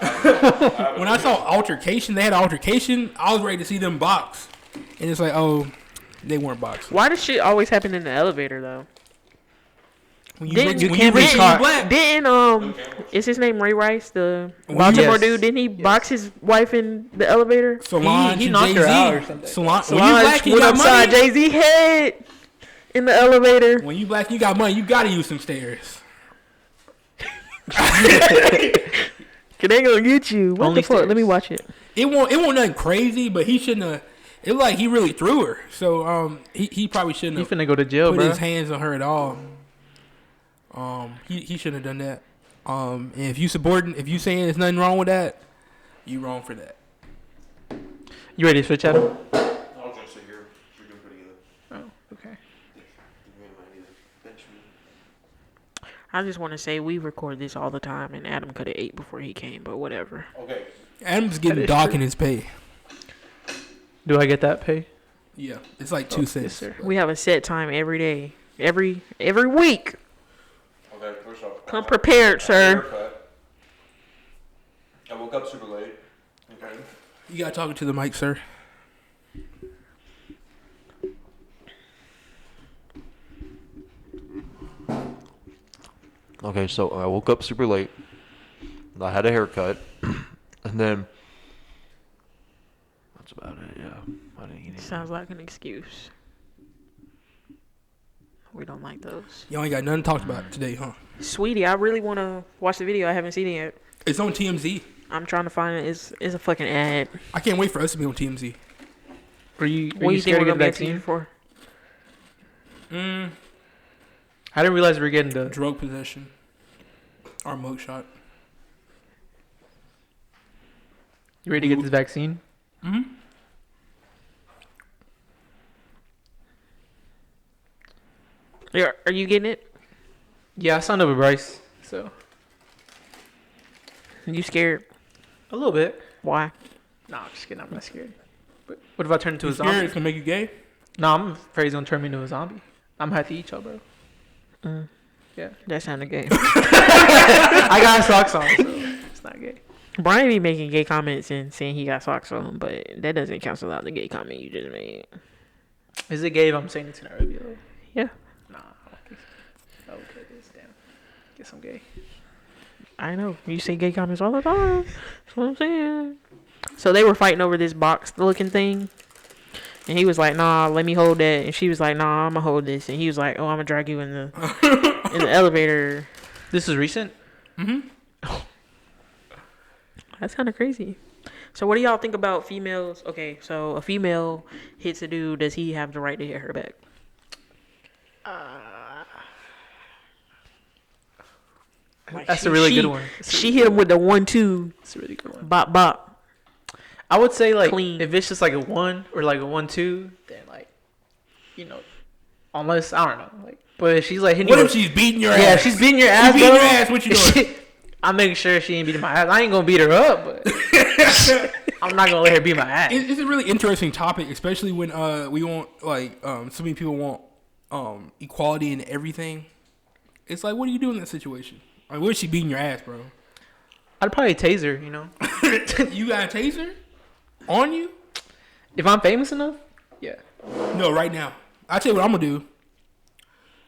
when I saw altercation, they had an altercation. I was ready to see them box, and it's like, oh, they weren't boxing. Why does shit always happen in the elevator though? When you can't be caught. Didn't is his name Ray Rice, the Baltimore dude? Didn't he box his wife in the elevator? Solange he and knocked her out or Jay-Z. something. Solange Solange went upside Jay-Z head in the elevator. When you black, and you got money. You gotta use some stairs. Cause they gonna get you. What Only the fuck? stairs. Let me watch it. It won't nothing crazy, but he shouldn't have. It looked like he really threw her. So he probably shouldn't He have finna go to jail, put bro. his hands on her at all. He shouldn't have done that. And if you saying there's nothing wrong with that, you wrong for that. You ready to switch at him? I was gonna sit here. You're doing pretty good. Oh, okay. I just want to say we record this all the time, and Adam could have ate before he came, but whatever. Okay. Adam's getting dock in his pay. Do I get that pay? Yeah, it's like 2 cents. Yes, sir. We have a set time every day, every week. Okay, first off. Come prepared, sir. Haircut. I woke up super late. Okay. You gotta talk to the mic, sir. Okay, so I woke up super late. I had a haircut, and then that's about it. Yeah, I didn't eat anything. Sounds like an excuse. We don't like those. You ain't got nothing to talk about today, huh? Sweetie, I really want to watch the video. I haven't seen it yet. It's on TMZ. I'm trying to find it. It's a fucking ad. I can't wait for us to be on TMZ. Are you What do you think scared we're to get gonna the be vaccine vaccine? for? I didn't realize we were getting the. Drug possession. Or mugshot. You ready to get this vaccine? Mm-hmm. Yeah, are you getting it? Yeah, I signed up with Bryce, so You scared? a little bit. Why? Nah, I'm just kidding. I'm not scared. But what if I turn into a You scared zombie? it's gonna make you gay? Nah, I'm afraid he's gonna turn me into a zombie. I'm gonna have to eat y'all, bro. Yeah. That sounded gay. I got socks on, so it's not gay. Brian be making gay comments and saying he got socks on, but that doesn't cancel out the gay comment you just made. Is it gay if I'm saying it's in a review? Yeah. Nah, I don't think so. Okay, this damn. Guess I'm gay. I know. You say gay comments all the time. That's what I'm saying. So they were fighting over this box looking thing. And he was like, nah, let me hold that. And she was like, nah, I'm going to hold this. And he was like, oh, I'm going to drag you in the elevator. This is recent? Mm-hmm. That's kind of crazy. So what do y'all think about females? Okay, so a female hits a dude. Does he have the right to hit her back? Like That's a really good one. She hit him with the 1-2. That's a really good one. Bop bop. I would say like Clean. if it's just like a 1 or like a 1-2, then like, unless I don't know, like. But if she's like hitting What you, if she's beating your ass? yeah, if she's beating your ass, beating bro, your ass, what you doing? I'm making sure she ain't beating my ass. I ain't gonna beat her up, but I'm not gonna let her beat my ass. It's a really interesting topic, especially when we want so many people want equality in everything. It's like, what do you do in that situation? Like, what is she beating your ass, bro? I'd probably tase her, You got a taser on you? if I'm famous enough. Yeah. No, right now. I'll tell you what I'm gonna do.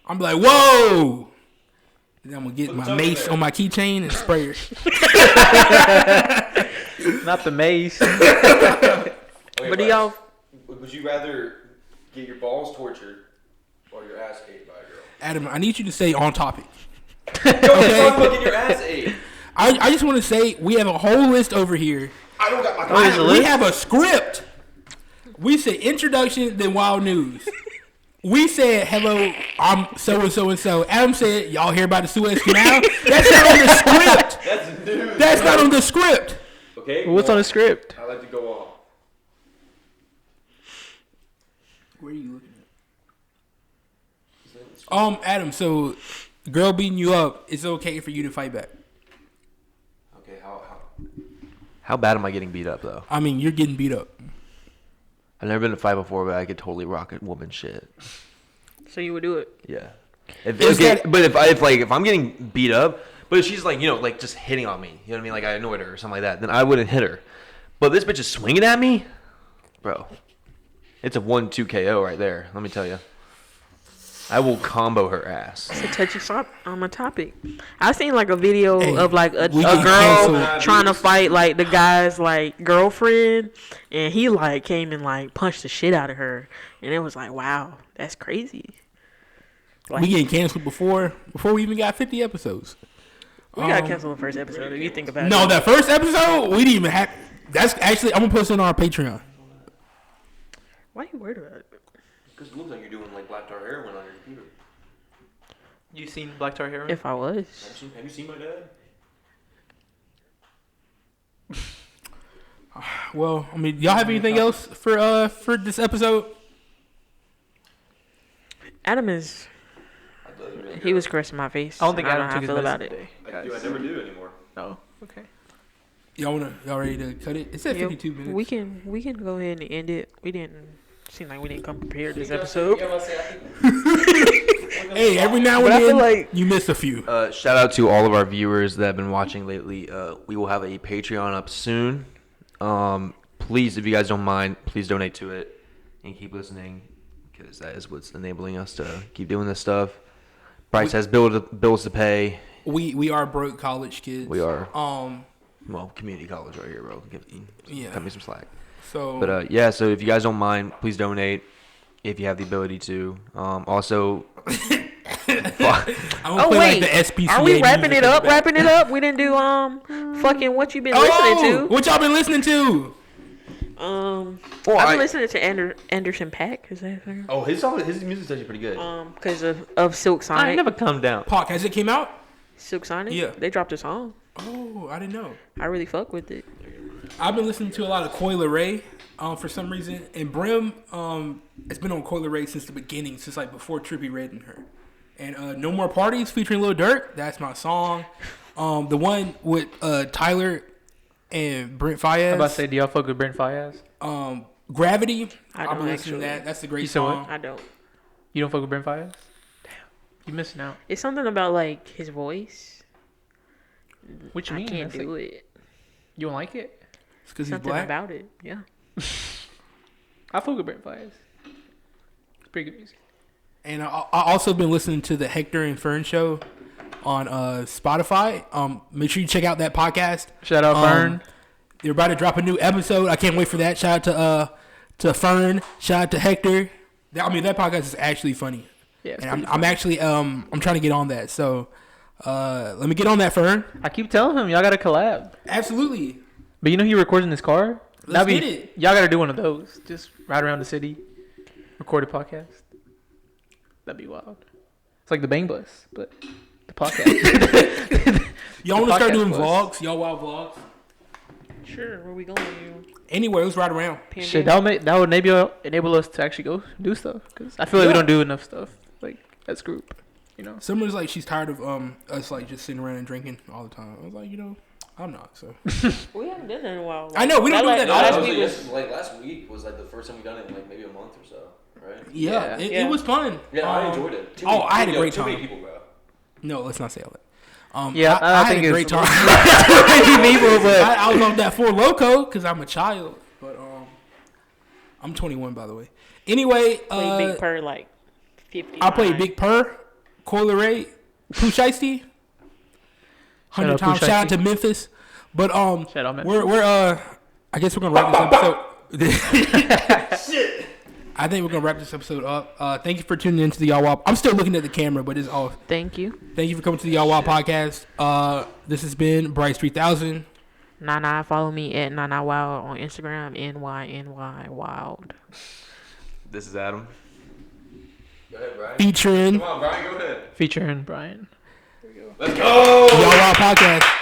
I'm like, whoa! Then I'm gonna get my mace on my keychain and spray her. Not the mace. Okay, But do y'all? Would you rather get your balls tortured or your ass ate by a girl? Adam, I need you to stay on topic. Yo, okay. Talk about getting your ass ate. I just want to say we have a whole list over here. I don't got my. We have a script. We said introduction, then wild news. We said, hello, I'm so and so. Adam said, y'all hear about the Suez Canal? That's not on the script. That's news. That's not on the script. Okay. What's on the script? I like to go off. Where are you looking at? Adam, so girl beating you up, it's okay for you to fight back. Okay, How bad am I getting beat up though? I mean, you're getting beat up. I've never been in a fight before, but I could totally rock a woman shit. So you would do it? Yeah. But if I'm getting beat up, but if she's like like just hitting on me, you know what I mean? Like I annoyed her or something like that, then I wouldn't hit her. But this bitch is swinging at me, bro. It's a 1-2 KO right there. Let me tell you. I will combo her ass. It's a touchy topic. I seen like a video of like a we girl get canceled. trying to fight like the guy's like girlfriend, and he like came and like punched the shit out of her, and it was like, wow, that's crazy. Like, We getting canceled before we even got 50 episodes. we got canceled the first episode. If you think about it. No, that first episode, we didn't even have. That's actually, I'm going to post it on our Patreon. Why are you worried about it? Because it looks like you're doing like black tar heroin on your computer. You seen Black Tar Heroin? If I was, Have you seen my dad? Well, I mean, y'all have anything else for this episode? Adam is. He was caressing my face. I don't think know Adam how took I his feel medicine about it. today. I never do anymore. No. Okay. Y'all ready to cut it? It's at 52 minutes. We can go ahead and end it. We didn't seem like we didn't come prepared this episode. Hey, every now But I and feel then like- you miss a few. Shout out to all of our viewers that have been watching lately. We will have a Patreon up soon. Please, if you guys don't mind, please donate to it and keep listening because that is what's enabling us to keep doing this stuff. Bryce has bills to pay. We are broke college kids. We are. Well, community college right here, bro. Cut me some slack. So, But so if you guys don't mind, please donate if you have the ability to. Also, I'm gonna play like the SPCA. Are we wrapping music it in the up? back. Wrapping it up? We didn't do fucking what you been listening to. What y'all been listening to? I've been listening to Anderson .Paak. Is that his name? oh, his music's actually pretty good. Because of Silk Sonic. I never come down. Pac, has it came out? Silk Sonic? Yeah. They dropped a song. Oh, I didn't know. I really fuck with it. I've been listening to a lot of Coil Ray for some reason, and Brim has been on Coil Ray since the beginning, since like before Trippie Redd and her. And No More Parties featuring Lil Durk, that's my song. The one with Tyler and Brent Fayez. I'm about to say, do y'all fuck with Brent Fayez? Gravity. I I've don't been listening actually. to that. That's a great You said what? song. I don't. You don't fuck with Brent Fayez? Damn. You missing out. It's something about like his voice. What you I mean? can't That's do like- it. You don't like it? It's because he's Something black. about it. Yeah. I fuck with Brent Fayez. It's pretty good music. And I also been listening to the Hector and Fern show on Spotify. Make sure you check out that podcast. Shout out Fern. They're about to drop a new episode. I can't wait for that. Shout out to Fern. Shout out to Hector. I mean, that podcast is actually funny. Yeah, it's And pretty I'm actually I'm trying to get on that. So let me get on that, Fern. I keep telling him y'all got to collab. Absolutely. But you know he records in his car. Let's get it. Y'all gotta do one of those. Just ride around the city, record a podcast. That'd be wild. It's like the Bang Bus, but the podcast. Y'all want to start doing bus. vlogs? Y'all wild vlogs? Sure, where we going? You? Anywhere, let's ride around. Shit, that would maybe enable us to actually go do stuff. Cause I feel like we don't do enough stuff like as a group. You know. Summer's like she's tired of us like just sitting around and drinking all the time. I was like, I'm not. So We haven't done that in a while. I know we don't do that. Last Last week was last week was like the first time we done it in like maybe a month or so, right? Yeah, it was fun. Yeah, I enjoyed it. I had a great time. Too many people, bro. No, let's not say all that. Yeah, I think had a great it's time. people, but I was on that Four Loko because I'm a child, but I'm 21 by the way. Anyway, played Big Purr like 50. I played Big Purr, Coiler Ray, Pooh Shiesty, 100 times. Shout out to Memphis, but Shout out Memphis. we're I guess we're gonna wrap this episode. Shit. I think we're gonna wrap this episode up. Thank you for tuning into the Yall Wild. I'm still looking at the camera, but it's off. Thank you. Thank you for coming to the Yall Wild Podcast. This has been brice3000. Nyny, follow me at Nyny Wild on Instagram. NYNY Wild. This is Adam. Go ahead, Brian. Featuring Come on, Brian, go ahead. Featuring Brian. Let's go. Yall Wild Podcast.